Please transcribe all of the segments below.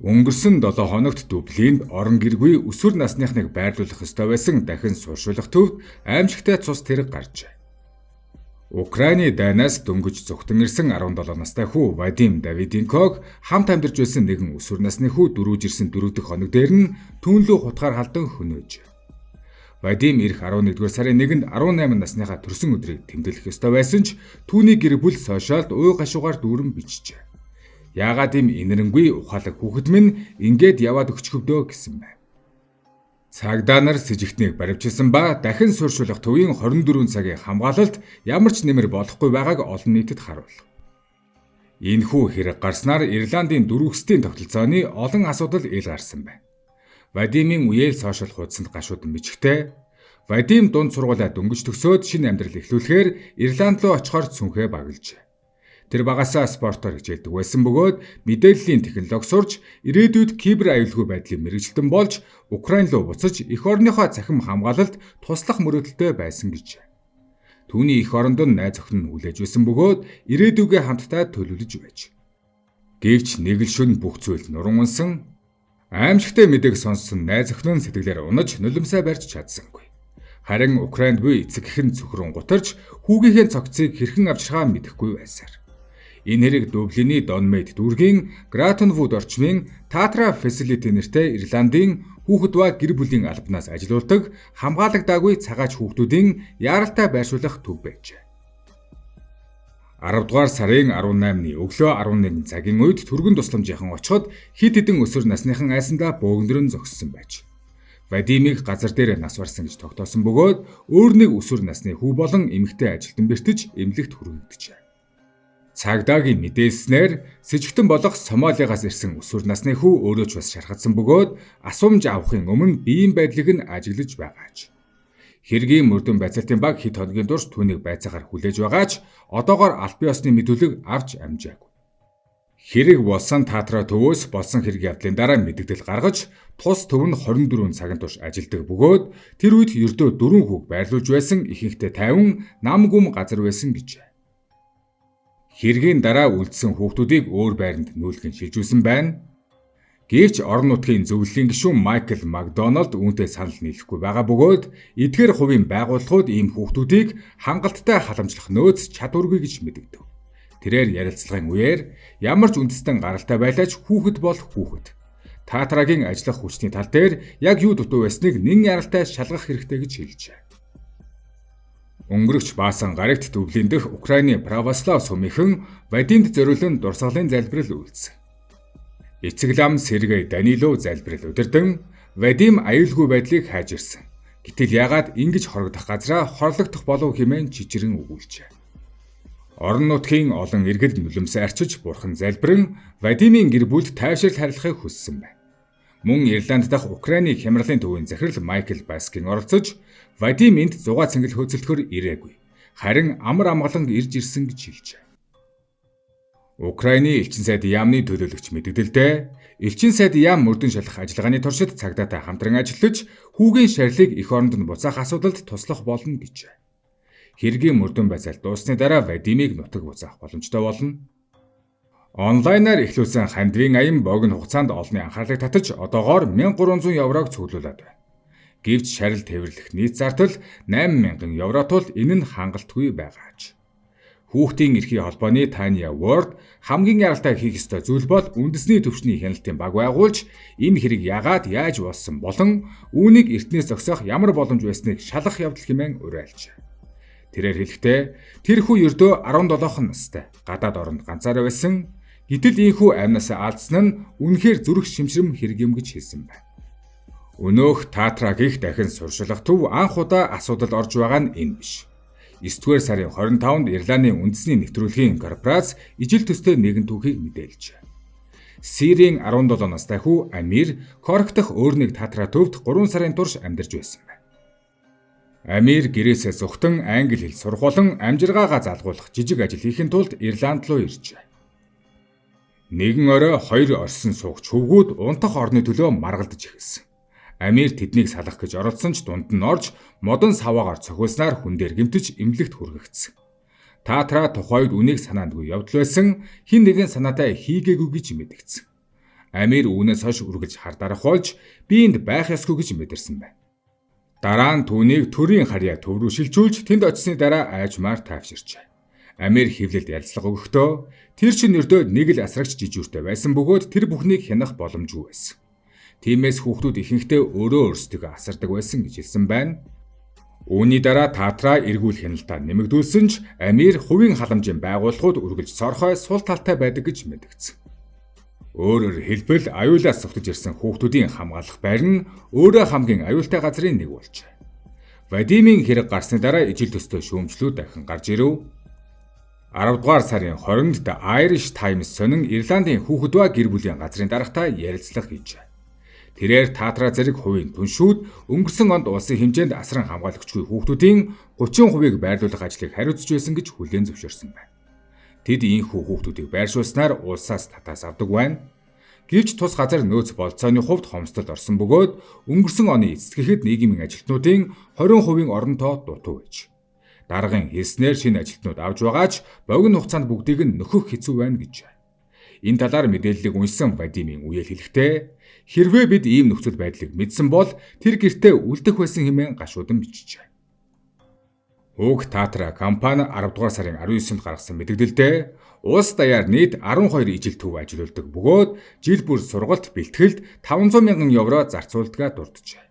Өнгөрсөн 7 хоногт Дублинд орон гэргүй өсвөр насныхныг байрлуулах ёстой байсан дахин сууршуулах төвд аимшигтай цус тэрэг гарчээ. Украины дайнаас дөнгөж зүгтэн ирсэн 17 настай хүү Вадим Давиденког хамт амьдарч байсан нэгэн өсвөр насны хүү дөрвөж ирсэн 4 дахь хоног дээр нь түүнлүү хутгаар халдан хөнөөж. Вадим ирэх 11-р сарын 1-нд 18 насныхаа төрсөн өдрийг тэмдэглэх ёстой байсан ч түүний гэр бүл сошиалд уй гашуугаар дүүрэн бичжээ. Яагаад ийм инэрэнгүй ухаалаг хүүхэд минь ингээд яваад өчгөвдөө гэсэн байна. Цагдаа нар с ิจ гтнийг баривчилсан ба дахин сууршуулах төвийн 24 цагийн хамгаалалт ямар ч нэмэр болохгүй байгааг олон нийтэд харуулв. Энэхүү хэрэг гарснаар Ирландын дөрвөстийн тогтолцооны олон асуудал ил гарсан байна. Вадимын үеэл сошиал хуудсанд гашуудан бичгтээ Вадим дунд сургуулаа дөнгөж төгсөөд шинэ амьдрал эхлүүлэхээр Ирланд руу очихоор цүнхээ багилжээ. Тэр багасаа спортоор хичээлдэг байсан бөгөөд мэдээллийн технологи сурч ирээдүйд кибер аюулгүй байдлын мэргэжилтэн болж Украин руу буцаж эх орныхоо цахим хамгаалалт туслах мөрөөдөлтэй байсан гэж. Түүний эх оронд нь найз охин нь хүлээж байсан бөгөөд ирээдүгээ хамтдаа төлөвлөж байж. Гэвч нэг л шөнө бүх зүйл нуран унсан. Аимшигтай мэдээг сонссон найз охин нь сэтгэлээр унаж нулимсаа барьж чадсангүй. Харин Украинд буй эцэг эхэн цөхрөн гутарч хүүгийнхээ цогцыг хэрхэн авчрахаа мэдэхгүй байсаар. Энэ хэрэг Дублины Донмейд дүүргийн Гратонвуд орчмын Татра Facility нэртэй Ирландын хүүхэд ба гэр бүлийн албанаас ажилуулдаг хамгаалагдаагүй цагаач хүүхдүүдийн яаралтай байршуулах төв байжээ. 10 дугаар сарын 18-ны өглөө 11 цагийн үед түргэн тусламжийнхан очиход хэд хэдэн өсвөр насныхан айсандаа бөөгнөрөн зогссон байж. Вадимыг газар дээр нас барсан гэж тогтоосон бөгөөд өөр нэг өсвөр насны хүү болон эмэгтэй ажилтан бэртэж эмнэлэгт хүргэгдэжээ. Цагдаагийн мэдээлснээр с ิจ гтэн болох Сомалигаас ирсэн өсвөр насны хүү өөрөө ч бас шархагдсан бөгөөд асуумж авахын өмнө биеийн байдлыг нь ажиглаж байгаач. Хэргийн мөрдөн байцаалтын баг хэд хоногийн турш түүнийг байцаагаар хүлээж байгаач одоогоор аль бие усны мэдүүлэг авч амжаагүй. Хэрэг болсон Татра төвөөс болсон хэрэг явдлын дараа мэдээлэл гаргаж тус төв нь 24 цагийн турш ажилдаг бөгөөд тэр үед ердөө 4 хүүг байрлуулж байсан ихэнхдээ 50 нам гүм газар байсан гэж. Хэргийн дараа үлдсэн хүүхдүүдийг өөр байранд нүүлгэн шилжүүлсэн байна. Гэвч орон нутгийн зөвлөлийн гишүүн Майкл Макдоналд үүнтэй санал нийлэхгүй байгаа бөгөөд эдгээр хувийн байгууллагууд ийм хүүхдүүдийг хангалттай халамжлах нөөц чадваргүй гэж мэдэгдэв. Тэрээр ярилцлагын үеэр ямар ч үндэстэн гаралтай байлаач хүүхэд бол хүүхэд. Татрагийн ажиллах хүчний тал дээр яг юу дутуу байсныг нэн яралтай шалгах хэрэгтэй гэж хэлжээ. Өнгөрөгч баасан гарагт Дублин дэх Украины православ сүмийнхэн Вадимд зориулан дурсгалын залбирал үйлдсэн. Эцэг лам Сергей Данилов залбирал удирдан Вадим аюулгүй байдлыг хайж ирсэн. Гэтэл яагаад ингэж хорогдох газраа хорлогдох болов хэмээн жижигрэн өгүүлжээ. Орон нутгийн олон иргэд нулимсаа арчиж бурхан залбиран Вадимын гэр бүлд тайвшрал харилцахыг хүссэн байна. Мөн Ирланд дахь Украины хямралын төвийн захирал Майкл Баскин оролцож Вадим энд 6 цэнгэл хөөцөлдөхөр ирээгүй. Харин амар амгалан ирж ирсэн гэж хэлжээ. Украины элчин сайд яамны төлөөлөгч мэдэгдэлдээ элчин сайд яам мөрдөн шалгах ажиллагааны туршид цагдаатай хамтран ажиллаж хүүгийн шарилыг эх оронд нь буцаах асуудалд туслах болно гэж. Хэргийн мөрдөн байцаалт дуусны дараа Вадимыг нутаг буцаах боломжтой болно. Онлайнаар эхлүүлсэн хандивын аян богино хугацаанд олонний анхаарлыг татаж одоогоор 1300 еврог цуглуулад байна. Гэвч шарил тээвэрлэх нийт зардал 8000 евро тул энэ нь хангалтгүй байгаач. Хүүхдийн эрхийн холбооны Tanya Ward хамгийн яралтай хийх ёстой зүйл бол үндэсний төвчний хяналтын баг байгуулж энэ хэрэг яагаад яаж болсон болон үүнийг эртнээс зогсоох ямар боломж байсныг шалгах явдал хэмээн уриалжээ. Тэрээр хэлэхдээ тэр хүү ердөө 17 настай гадаад оронд ганцаараа байсан. Гэтэл ийхүү амнасаа алдсан нь үнэхээр зүрх шимшрэм хэрэг юм гэж хэлсэн байна. Өнөөх Татра гих дахин суршуулах төв анх удаа асуудал орж байгаа нь энэ биш. 9-р сарын 25-нд Ирландын үндэсний нэвтрүүлгийн корпорац ижил төстэй нэгэн түүхийг мэдээлжээ. Сирийн 17 настай хүү Амир Корк дахь өөр нэг Татра төвд 3 сарын турш амьдарч байсан байна. Амир гэрээсээ зүхтэн англи хэл сургуулан амжиргаагаа залгуулах жижиг ажил хийхин тулд Ирланд руу иржээ. Нэгэн орой 2 орсон суугч хөвгүүд унтах орны төлөө маргалдаж эхэлсэн. Амир тэднийг салах гэж оролцсон ч дунд нь орж модон саваагаар цохиулснаар хүн дээр гэмтэж эмнэлэгт хүргэгдсэн. Татра тухайд үнийг санаандгүй явдал байсан хин нэгэн санаатай хийгээгүй гэж мэдэгдсэн. Амир үүнээс хойш үргэлж хардарах болж биеинд байх ёсгүй гэж мэдэрсэн байна. Дараа нь түүнийг төрийн харьяа төв рүү шилжүүлж тэнд очисны дараа айжмаар тайвширчээ. Амир хевлэлд ялцлага өгөхдөө тэр чинь өрдөө нэг л асрагч жижүүртэй байсан бөгөөд тэр бүхнийг хянах боломжгүй байсан. Тиймээс хүүхдүүд ихэнхдээ өөрөө өөрсдөө асардаг байсан гэж хэлсэн байна. Үүний дараа Татраа эргүүл хяналтаа нэмэгдүүлсэн ч Амир хувийн халамжийн байгууллагууд үргэлж цорхой сул талтай байдаг гэж мэдгдсэн. Өөрөөр хэлбэл аюулаас зогтож ирсэн хүүхдүүдийн хамгаалах байр нь өөрөө хамгийн аюултай газрын нэг болжээ. Вадимийн хэрэг гарсны дараа ижил төстэй шүүмжлүүд дахин гарч ирэв. 10 дугаар сарын 20-нд The Irish Times сонин Ирландын хүүхэд ба гэр бүлийн газрын дарагтай ярилцлага хийжээ. Тэрээр Татраа зэрэг хувийн түншүүд өнгөрсөн онд улсын хэмжээнд асран хамгаалагчгүй хүүхдүүдийн 30%-ийг байрлуулах ажлыг хариуцж байсан гэж хүлээн зөвшөөрсөн байна. Тэд ийхүү хүүхдүүдийг байршуулснаар улсаас татаас авдаг байна. Гэвч тус газар нөөц болцооны хувьд хомсдолд орсон бөгөөд өнгөрсөн оны эцэсгэхэд нийгмийн ажилтнуудын 20% оронтоо дутуу байж. Даргын хэлснээр шинэ ажилтнууд авж байгаач богино хугацаанд бүгдийг нь нөхөх хэцүү байна гэж. Энэ талаар мэдээллийг уншсан Вадимийн үеэл хэлэхдээ хэрвээ бид ийм нөхцөл байдлыг мэдсэн бол тэр гэртээ үлдэх байсан хэмээн гашуудан бичжээ. Уг Татраа компани 10 дугаар сарын 19-нд гаргасан мэдээлэлдээ улс даяар нийт 12 ижил төв ажиллаулдаг бөгөөд жил бүр сургалт бэлтгэлд 500 мянган евро зарцуулдгаа дурджээ.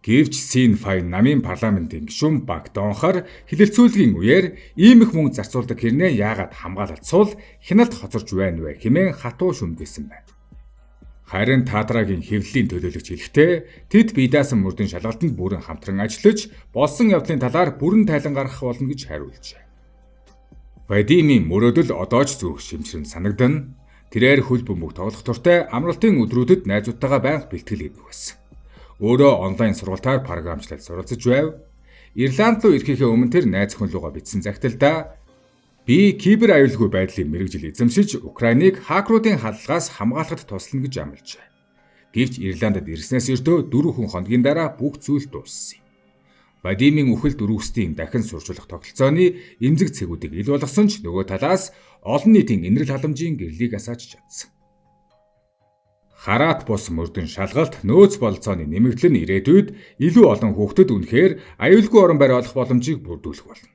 Гэвч Син Файн намын парламентын гишүүн Багдонхоор хилэлцүүлгийн үеэр ийм их мөнгө зарцуулдаг хэрнээ яагаад хамгаалалт сул хяналт хоцорж байна вэ хэмээн хатуу шүмгэсэн байна. Харин Татрагийн хэвлэлийн төлөөлөгч хэлэхдээ тэд бие даасан мөрдөн шалгалтанд бүрэн хамтран ажиллаж болсон явдлын талаар бүрэн тайлан гаргах болно гэж хариулжээ. Вадимийн мөрөөдөл одоо ч зүрх шимчрэн санагдана. Тэрээр хөл бөмбөг тоглох туртай амралтын өдрүүдэд найзуудтайгаа байнга бэлтгэл хийдэг байсан. Өөрөө онлайн сургалтаар програмчлалд суралцж байв. Ирланд руу ирэхээ өмнө тэр найз хүн руугаа бичсэн загталдаа би кибер аюулгүй байдлын мэргэжил эзэмшиж Украиныг хакеруудын халдлагаас хамгаалахад туслана гэж амлажээ. Гэвч Ирландад ирснээс өртөө 4 хүн хоногийн дараа бүх зүйл дууссан юм. Вадимийн үхэл дөрвөстийн дахин сурчлах тогтолцооны эмзэг цэгүүдийг ил болгосон ч нөгөө талаас олон нийтийн инэрл халамжийн гэрлийг асааж чадсан. Хараат бус мөрдөн шалгалт нөөц болцооны нэмэгдэл нь ирээдүйд илүү олон хүүхдэд үнэхээр аюулгүй орон байр олох боломжийг бүрдүүлэх болно.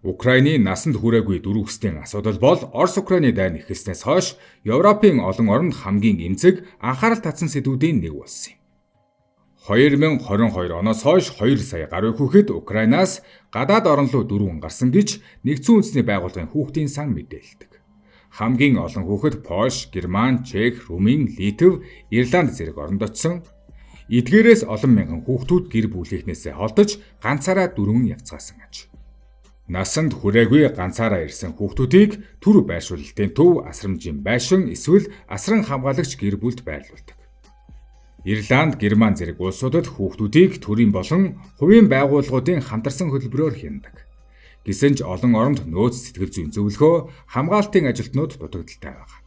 Украины насанд хүрээгүй дөрвөстийн асуудал бол Орос-Украины дайн эхэлснээс хойш Европын олон оронд хамгийн эмзэг анхаарал татсан сэдвүүдийн нэг болсон юм. 2022 оноос хойш 2 сая гаруй хүүхэд Украинаас гадаад орон руу дөрвөн гарсан гэж Нэгдсэн үндэсний байгууллагын хүүхдийн сан мэдээлдэг. Хамгийн олон хүүхэд Польш, Герман, Чех, Румын, Литв, Ирланд зэрэг оронд очсон. Эдгээрээс олон мянган хүүхдүүд гэр бүлийнхнээсээ холдож ганцаараа дөрвөн явцгаасан аж. Насанд хүрээгүй ганцаараа ирсэн хүүхдүүдийг түр байршуулалтын төв, асрамжийн байшин эсвэл асран хамгаалагч гэр бүлд байрлуулдаг. Ирланд, Герман зэрэг улсуудад хүүхдүүдийг төрийн болон хувийн байгууллагуудын хамтарсан хөтөлбөрөөр хяндаг. Гэсэн ч олон оронд нөөц сэтгэл зүйн зөвлөгөө хамгаалтын ажилтнууд дутагдaltaй байна.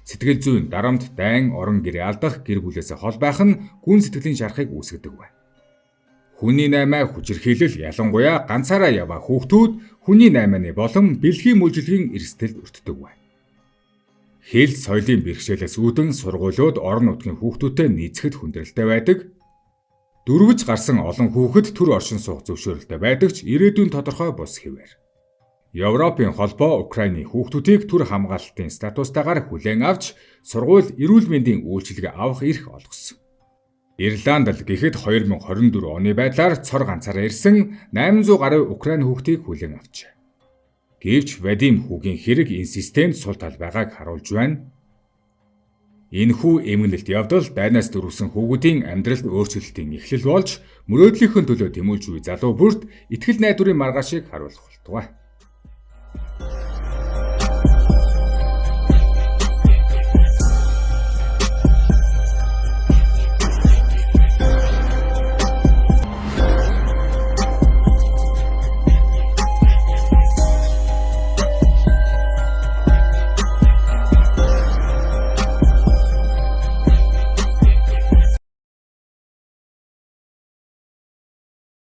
Сэтгэл зүйн дарамт, дайн, орон гэрээ алдах, гэр бүлээсээ хол байх нь гүн сэтгэлийн шарахыг үүсгэдэг байна. Хүний наймаа хүчирхийлэл ялангуяа ганцаараа яваа хүүхдүүд хүний наймааны болон бэлгийн мүлжилгийн эрсдэлд өртдөг байна. Хэл соёлын бэрхшээлээс үүдэн сургуулиуд орон нутгийн хүүхдүүдтэй нийцэхэд хүндрэлтэй байдаг. Дөрвөж гарсан олон хүүхэд төр оршин суух зөвшөөрөлтэй байдаг ч ирээдүйн тодорхой бус хэвээр. Европын холбоо Украины хүүхдүүдийг төр хамгаалалтын статустайгаар хүлээн авч сургууль эрүүл мэндийн үйлчилгээ авах эрх олгосон. Ирланд л гэхэд 2024 оны байдлаар цор ганцаараа ирсэн 800 гаруй Украин хүүхдийг хүлээн авчээ. Гэвч Вадим хүүгийн хэрэг энэ системд сул тал байгааг харуулж байна. Энэхүү эмгэнэлт явдал дайнаас дөрвсөн хүүгүүдийн амьдралд өөрчлөлтийн эхлэл болж мөрөөдлийнхөө төлөө тэмүүлж буй залуу бүрт итгэл найдварын маргаашийг харуулах болтугай.